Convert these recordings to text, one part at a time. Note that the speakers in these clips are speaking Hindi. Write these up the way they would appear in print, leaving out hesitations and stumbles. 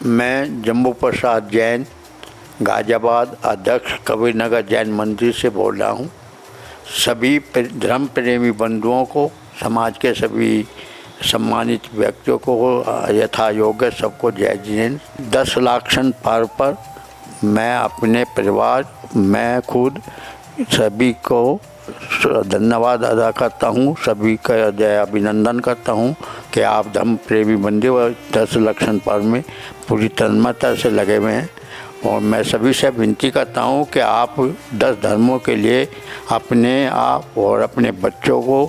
मैं जम्बू प्रसाद जैन गाजियाबाद अध्यक्ष कबीरनगर जैन मंदिर से बोल रहा हूँ। सभी धर्म प्रेमी बंधुओं को, समाज के सभी सम्मानित व्यक्तियों को यथा योग्य सबको जय जिनेंद्र। 10 लाक्षण पर्व पर मैं अपने परिवार, मैं खुद सभी को धन्यवाद अदा करता हूँ, सभी का अभिनंदन करता हूँ कि आप धर्म प्रेमी बंधु और 10 लाक्षण पर्व में पूरी तन्मयता से लगे हुए हैं। और मैं सभी से विनती करता हूँ कि आप 10 धर्मों के लिए अपने आप और अपने बच्चों को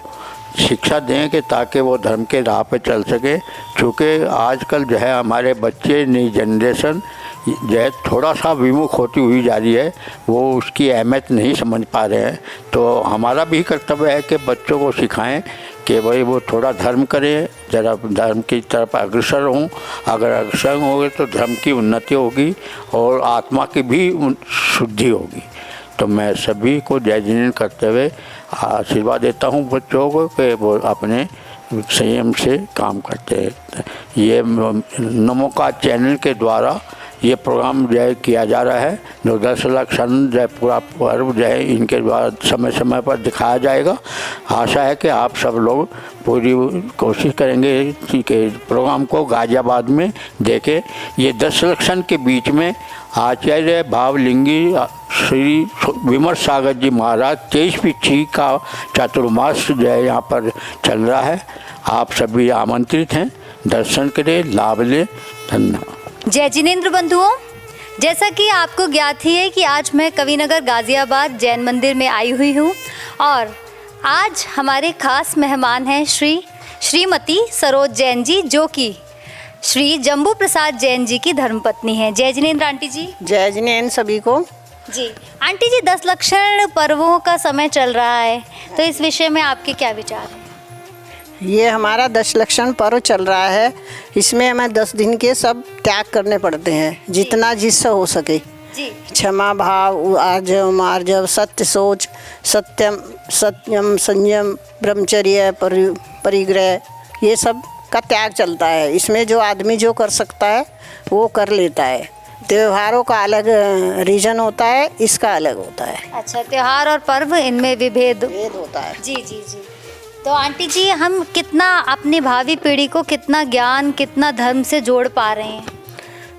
शिक्षा दें कि ताकि वो धर्म के राह पे चल सके। क्योंकि आजकल जो है हमारे बच्चे, नई जनरेशन जो है थोड़ा सा विमुख होती हुई जा रही है, वो उसकी अहमियत नहीं समझ पा रहे हैं। तो हमारा भी कर्तव्य है कि बच्चों को सिखाएं कि भाई वो थोड़ा धर्म करें, ज़रा धर्म की तरफ अग्रसर हों। अगर अग्रसर होंगे तो धर्म की उन्नति होगी और आत्मा की भी शुद्धि होगी। तो मैं सभी को जय जिनेंद्र करते हुए आशीर्वाद देता हूँ बच्चों को कि वो अपने संयम से काम करते हैं। ये नमोकार चैनल के द्वारा ये प्रोग्राम जो है किया जा रहा है। जो 10 लाक्षण जो है पूरा पर्व जो है इनके द्वारा समय समय पर दिखाया जाएगा। आशा है कि आप सब लोग पूरी कोशिश करेंगे कि प्रोग्राम को गाजियाबाद में देखें। ये 10 लाक्षण के बीच में आचार्य भावलिंगी श्री विमर्श सागर जी महाराज 23 पीछी का चातुर्मास जो है यहाँ पर चल रहा है। आप सभी आमंत्रित हैं, दर्शन करें, लाभ लें। धन्यवाद। जय जिनेंद्र बंधुओं, जैसा कि आपको ज्ञात ही है कि आज मैं कबीरनगर गाजियाबाद जैन मंदिर में आई हुई हूँ और आज हमारे खास मेहमान हैं श्रीमती सरोज जैन जी, जो कि श्री जम्बू प्रसाद जैन जी की धर्मपत्नी हैं। जय जिनेंद्र आंटी जी। जय जिनेंद्र सभी को। जी आंटी जी, 10 लाक्षण पर्वों का समय चल रहा है, तो इस विषय में आपके क्या विचार हैं? ये हमारा 10 लाक्षण पर्व चल रहा है। इसमें हमें 10 दिन के सब त्याग करने पड़ते हैं, जितना जिससे हो सके। क्षमा भाव, आर्जव मार्जव, सत्य सोच, सत्यम संयम, ब्रह्मचर्य, परिग्रह, ये सब का त्याग चलता है। इसमें जो आदमी जो कर सकता है वो कर लेता है। त्योहारों का अलग रीजन होता है, इसका अलग होता है। अच्छा, त्योहार और पर्व इनमें विभेद होता है। जी जी जी। तो आंटी जी, हम कितना अपनी भावी पीढ़ी को कितना ज्ञान, कितना धर्म से जोड़ पा रहे हैं?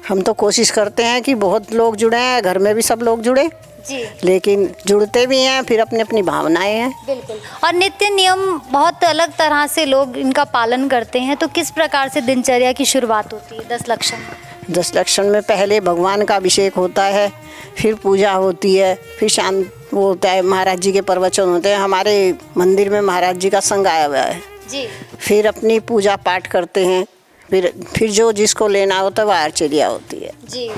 हम तो कोशिश करते हैं कि बहुत लोग जुड़े हैं, घर में भी सब लोग जुड़े जी, लेकिन जुड़ते भी हैं, फिर अपनी अपनी भावनाएं हैं। बिल्कुल। और नित्य नियम बहुत अलग तरह से लोग इनका पालन करते हैं। तो किस प्रकार से दिनचर्या की शुरुआत होती है 10 लाक्षण? 10 लाक्षण में पहले भगवान का अभिषेक होता है, फिर पूजा होती है, फिर शाम वो होता है, महाराज जी के प्रवचन होते हैं। हमारे मंदिर में महाराज जी का संघ आया हुआ है जी। फिर अपनी पूजा पाठ करते हैं, फिर जो जिसको लेना होता है वह आरचर्या होती है जी।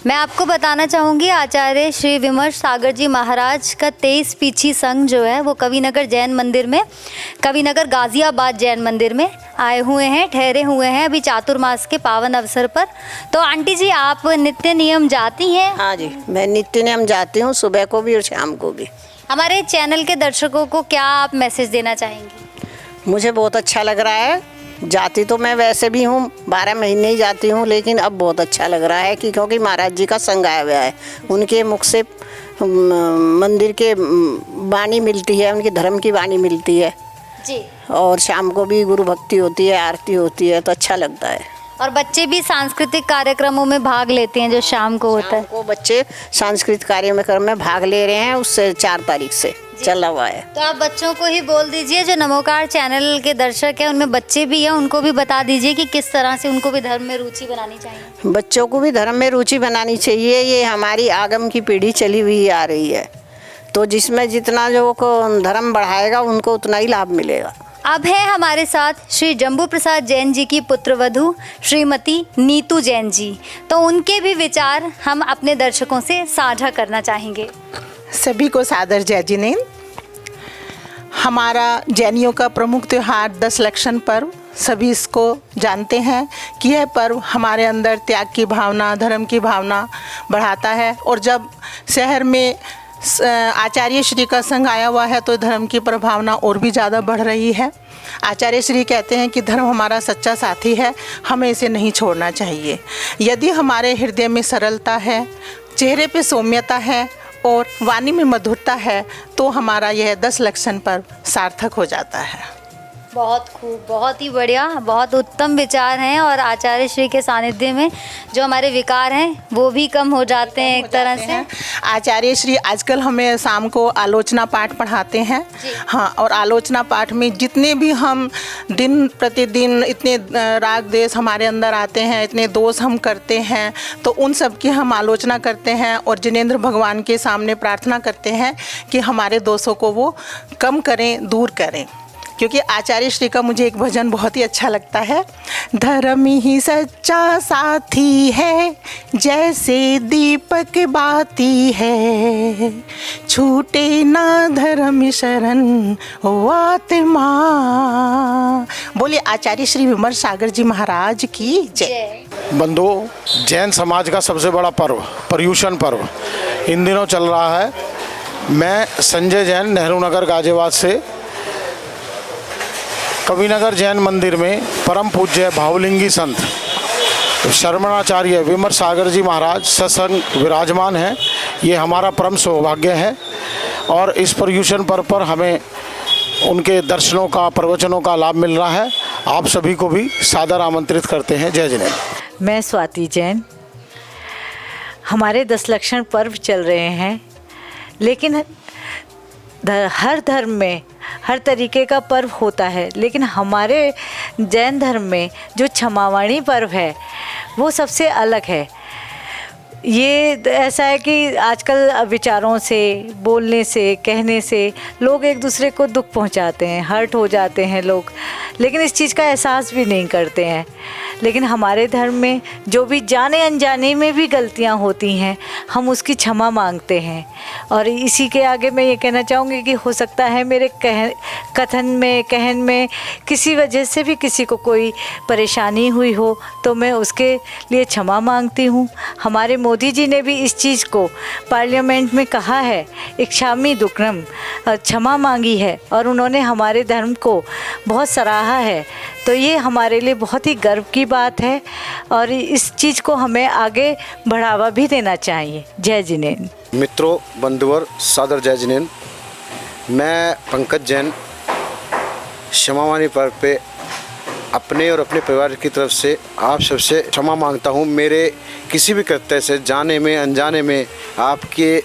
मैं आपको बताना चाहूँगी, आचार्य श्री विमर्श सागर जी महाराज का 23 पीछी संघ जो है वो कबीरनगर जैन मंदिर में, कबीरनगर गाजियाबाद जैन मंदिर में आए हुए हैं, ठहरे हुए हैं अभी चातुर्मास के पावन अवसर पर। तो आंटी जी, आप नित्य नियम जाती हैं? हाँ जी, मैं नित्य नियम जाती हूँ, सुबह को भी और शाम को भी। हमारे चैनल के दर्शकों को क्या आप मैसेज देना चाहेंगी? मुझे बहुत अच्छा लग रहा है। जाती तो मैं वैसे भी हूँ, 12 महीने ही जाती हूँ, लेकिन अब बहुत अच्छा लग रहा है कि क्योंकि महाराज जी का संग आया हुआ है। उनके मुख से मंदिर के वाणी मिलती है, उनकी धर्म की वाणी मिलती है जी। और शाम को भी गुरु भक्ति होती है, आरती होती है, तो अच्छा लगता है। और बच्चे भी सांस्कृतिक कार्यक्रमों में भाग लेते हैं जो शाम को होता है। शाम को बच्चे सांस्कृतिक कार्यक्रम में भाग ले रहे हैं, उससे 4 तारीख से चला हुआ है। तो आप बच्चों को ही बोल दीजिए, जो नमोकार चैनल के दर्शक हैं उनमें बच्चे भी हैं, उनको भी बता दीजिए कि किस तरह से उनको भी धर्म में रुचि बनानी चाहिए। बच्चों को भी धर्म में रुचि बनानी चाहिए। ये हमारी आगम की पीढ़ी चली हुई आ रही है, तो जिसमें जितना जो को धर्म बढ़ाएगा उनको उतना ही लाभ मिलेगा। अब है हमारे साथ श्री जम्बू प्रसाद जैन जी की पुत्रवधू श्रीमती नीतू जैन जी। तो उनके भी विचार हम अपने दर्शकों से साझा करना चाहेंगे। सभी को सादर जय जिनेंद्र। हमारा जैनियों का प्रमुख त्यौहार 10 लाक्षण पर्व, सभी इसको जानते हैं कि यह पर्व हमारे अंदर त्याग की भावना, धर्म की भावना बढ़ाता है। और जब शहर में आचार्य श्री का संग आया हुआ है तो धर्म की प्रभावना और भी ज़्यादा बढ़ रही है। आचार्य श्री कहते हैं कि धर्म हमारा सच्चा साथी है, हमें इसे नहीं छोड़ना चाहिए। यदि हमारे हृदय में सरलता है, चेहरे पे सौम्यता है और वाणी में मधुरता है तो हमारा यह 10 लक्षण पर्व सार्थक हो जाता है। बहुत खूब, बहुत ही बढ़िया, बहुत उत्तम विचार हैं और आचार्य श्री के सानिध्य में जो हमारे विकार हैं वो भी कम हो जाते हैं एक तरह से। आचार्य श्री आजकल हमें शाम को आलोचना पाठ पढ़ाते हैं। हाँ, और आलोचना पाठ में जितने भी हम दिन प्रतिदिन इतने राग देश हमारे अंदर आते हैं, इतने दोष हम करते हैं, तो उन सब की हम आलोचना करते हैं और जिनेंद्र भगवान के सामने प्रार्थना करते हैं कि हमारे दोषों को वो कम करें, दूर करें। क्योंकि आचार्य श्री का मुझे एक भजन बहुत ही अच्छा लगता है। धर्म ही सच्चा साथी है, जैसे दीपक बाती है, छूटे ना धर्म शरण ओ आत्मा। बोलिए आचार्य श्री विमल सागर जी महाराज की जय। बंधुओं, जैन समाज का सबसे बड़ा पर्व पर्युषण पर्व इन दिनों चल रहा है। मैं संजय जैन नेहरू नगर गाजियाबाद से कविनगर जैन मंदिर में परम पूज्य भावलिंगी संत शरमणाचार्य विमल सागर जी महाराज सत्संग विराजमान हैं। ये हमारा परम सौभाग्य है और इस पर्युषण पर्व पर हमें उनके दर्शनों का, प्रवचनों का लाभ मिल रहा है। आप सभी को भी सादर आमंत्रित करते हैं। जय जिनेन्द्र। मैं स्वाति जैन। हमारे 10 लक्षण पर्व चल रहे हैं, लेकिन हर धर्म में हर तरीके का पर्व होता है, लेकिन हमारे जैन धर्म में जो क्षमावाणी पर्व है वो सबसे अलग है। ये ऐसा है कि आजकल विचारों से, बोलने से, कहने से लोग एक दूसरे को दुख पहुंचाते हैं, हर्ट हो जाते हैं लोग, लेकिन इस चीज़ का एहसास भी नहीं करते हैं। लेकिन हमारे धर्म में जो भी जाने अनजाने में भी गलतियां होती हैं, हम उसकी क्षमा मांगते हैं। और इसी के आगे मैं ये कहना चाहूँगी कि हो सकता है मेरे कहन में किसी वजह से भी किसी को कोई परेशानी हुई हो तो मैं उसके लिए क्षमा मांगती हूँ। हमारे मोदी जी ने भी इस चीज़ को पार्लियामेंट में कहा है, इच्छामि दुक्कड़म, क्षमा मांगी है और उन्होंने हमारे धर्म को बहुत सराहा है। तो ये हमारे लिए बहुत ही गर्व की बात है और इस चीज़ को हमें आगे बढ़ावा भी देना चाहिए। जय जिनेन्द्र। मित्रों, बंधुवर, सादर जय जिनेन्द्र। मैं पंकज जैन क्षमावाणी पर्व पे अपने और अपने परिवार की तरफ से आप सबसे क्षमा मांगता हूँ। मेरे किसी भी कृत्य से, जाने में अनजाने में, आपके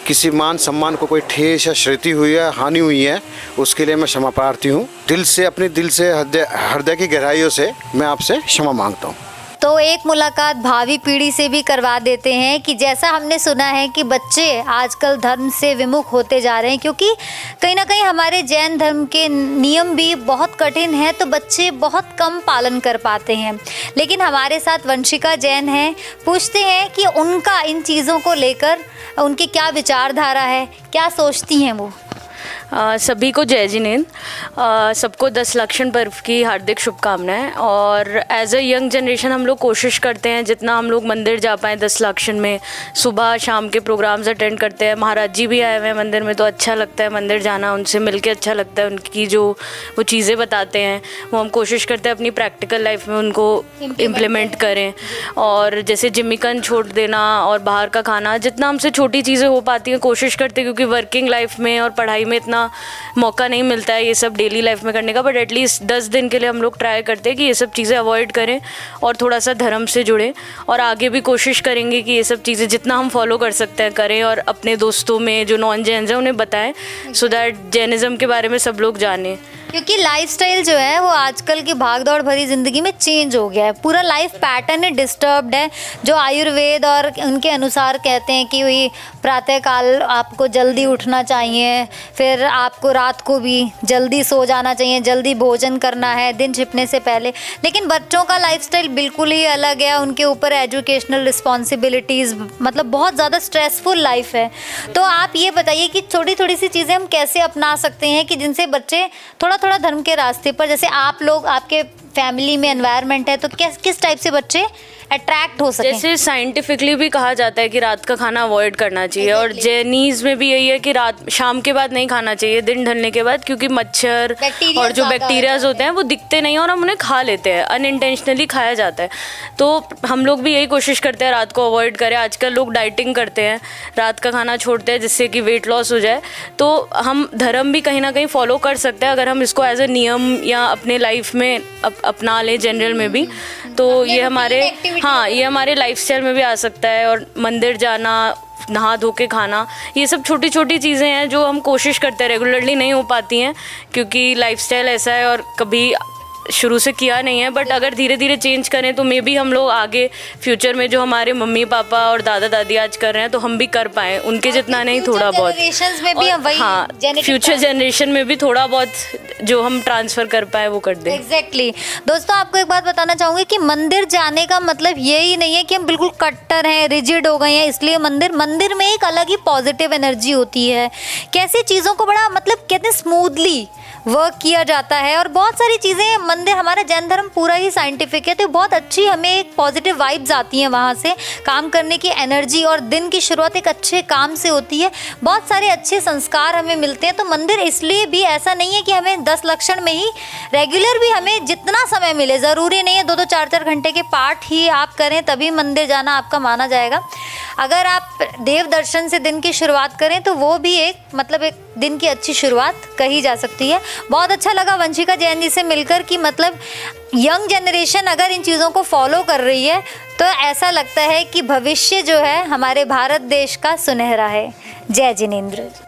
किसी मान सम्मान को कोई ठेस या क्षति हुई है, हानि हुई है, उसके लिए मैं क्षमा प्रार्थी हूँ। दिल से, अपने दिल से, हृदय की गहराइयों से मैं आपसे क्षमा मांगता हूँ। तो एक मुलाकात भावी पीढ़ी से भी करवा देते हैं कि जैसा हमने सुना है कि बच्चे आजकल धर्म से विमुख होते जा रहे हैं, क्योंकि कहीं ना कहीं हमारे जैन धर्म के नियम भी बहुत कठिन हैं, तो बच्चे बहुत कम पालन कर पाते हैं। लेकिन हमारे साथ वंशिका जैन हैं, पूछते हैं कि उनका इन चीज़ों को लेकर उनकी क्या विचारधारा है, क्या सोचती हैं वो। सभी को जय जिनेन्द्र। सबको 10 लक्षण पर्व की हार्दिक शुभकामनाएं। और एज अ यंग जनरेशन हम लोग कोशिश करते हैं जितना हम लोग मंदिर जा पाएँ 10 लक्षण में, सुबह शाम के प्रोग्राम्स अटेंड करते हैं। महाराज जी भी आए हुए हैं मंदिर में, तो अच्छा लगता है मंदिर जाना, उनसे मिलके अच्छा लगता है। उनकी जो वो चीज़ें बताते हैं वो हम कोशिश करते हैं अपनी प्रैक्टिकल लाइफ में उनको इम्प्लीमेंट करें। और जैसे जिमिकन छोड़ देना और बाहर का खाना, जितना हमसे छोटी चीज़ें हो पाती हैं कोशिश करते हैं, क्योंकि वर्किंग लाइफ में और पढ़ाई में इतना मौका नहीं मिलता है ये सब डेली लाइफ में करने का। बट एटलीस्ट 10 दिन के लिए हम लोग ट्राई करते हैं कि ये सब चीज़ें अवॉइड करें और थोड़ा सा धर्म से जुड़ें। और आगे भी कोशिश करेंगे कि ये सब चीज़ें जितना हम फॉलो कर सकते हैं करें, और अपने दोस्तों में जो नॉन जैन हैं उन्हें बताएं, सो दैट जैनिज़्म के बारे में सब लोग जानें। क्योंकि लाइफस्टाइल जो है वो आजकल की भागदौड़ भरी ज़िंदगी में चेंज हो गया है, पूरा लाइफ पैटर्न डिस्टर्ब्ड है। जो आयुर्वेद और उनके अनुसार कहते हैं कि वही प्रातःकाल आपको जल्दी उठना चाहिए, फिर आपको रात को भी जल्दी सो जाना चाहिए, जल्दी भोजन करना है दिन छिपने से पहले। लेकिन बच्चों का लाइफस्टाइल बिल्कुल ही अलग है, उनके ऊपर एजुकेशनल रिस्पॉन्सिबिलिटीज़, मतलब बहुत ज़्यादा स्ट्रेसफुल लाइफ है। तो आप ये बताइए कि थोड़ी थोड़ी सी चीज़ें हम कैसे अपना सकते हैं कि जिनसे बच्चे थोड़ा थोड़ा धर्म के रास्ते पर, जैसे आप लोग, आपके फैमिली में एनवायरनमेंट है, तो किस टाइप से बच्चे अट्रैक्ट हो सके। जैसे साइंटिफिकली भी कहा जाता है कि रात का खाना अवॉइड करना चाहिए और जैनीज में भी यही है कि रात शाम के बाद नहीं खाना चाहिए, दिन ढलने के बाद, क्योंकि मच्छर बैक्टीरिया और जो ज़्यादा बैक्टीरियाज होते हैं वो दिखते नहीं और हम उन्हें खा लेते हैं, अनइंटेंशनली खाया जाता है। तो हम लोग भी यही कोशिश करते हैं रात को अवॉइड करें। आजकल लोग डाइटिंग करते हैं, रात का खाना छोड़ते हैं जिससे कि वेट लॉस हो जाए। तो हम धर्म भी कहीं ना कहीं फॉलो कर सकते हैं अगर हम इसको एज ए नियम या अपने लाइफ में अपना लें जनरल में भी। तो ये हमारे ये हमारे लाइफस्टाइल में भी आ सकता है। और मंदिर जाना, नहा धो के खाना, ये सब छोटी छोटी चीज़ें हैं जो हम कोशिश करते हैं, रेगुलरली नहीं हो पाती हैं क्योंकि लाइफस्टाइल ऐसा है और कभी शुरू से किया नहीं है। बट अगर धीरे धीरे चेंज करें तो मे बी हम लोग आगे फ्यूचर में जो हमारे मम्मी पापा और दादा दादी आज कर रहे हैं तो हम भी कर पाएँ, उनके जितना नहीं, थोड़ा बहुत। में भी हम वही फ्यूचर जनरेशन में भी थोड़ा बहुत जो हम ट्रांसफ़र कर पाए वो कर दें। एग्जैक्टली दोस्तों, आपको एक बात बताना चाहूँगी कि मंदिर जाने का मतलब यही नहीं है कि हम बिल्कुल कट्टर हैं, रिजिड हो गए हैं इसलिए मंदिर में एक अलग ही पॉजिटिव एनर्जी होती है। कैसी चीज़ों को बड़ा मतलब कहते हैं स्मूथली वर्क किया जाता है और बहुत सारी चीज़ें, मंदिर हमारा जैन धर्म पूरा ही साइंटिफिक है तो बहुत अच्छी हमें एक पॉजिटिव वाइब्स आती हैं वहाँ से, काम करने की एनर्जी और दिन की शुरुआत एक अच्छे काम से होती है, बहुत सारे अच्छे संस्कार हमें मिलते हैं। तो मंदिर इसलिए भी ऐसा नहीं है कि हमें 10 लक्षण में ही रेगुलर भी हमें जितना समय मिले, ज़रूरी नहीं है 2-2 4-4 घंटे के पाठ ही आप करें तभी मंदिर जाना आपका माना जाएगा। अगर आप देव दर्शन से दिन की शुरुआत करें तो वो भी एक मतलब एक दिन की अच्छी शुरुआत कही जा सकती है। बहुत अच्छा लगा वंशिका जैन जी से मिलकर कि मतलब यंग जनरेशन अगर इन चीज़ों को फॉलो कर रही है तो ऐसा लगता है कि भविष्य जो है हमारे भारत देश का सुनहरा है। जय जिनेंद्र।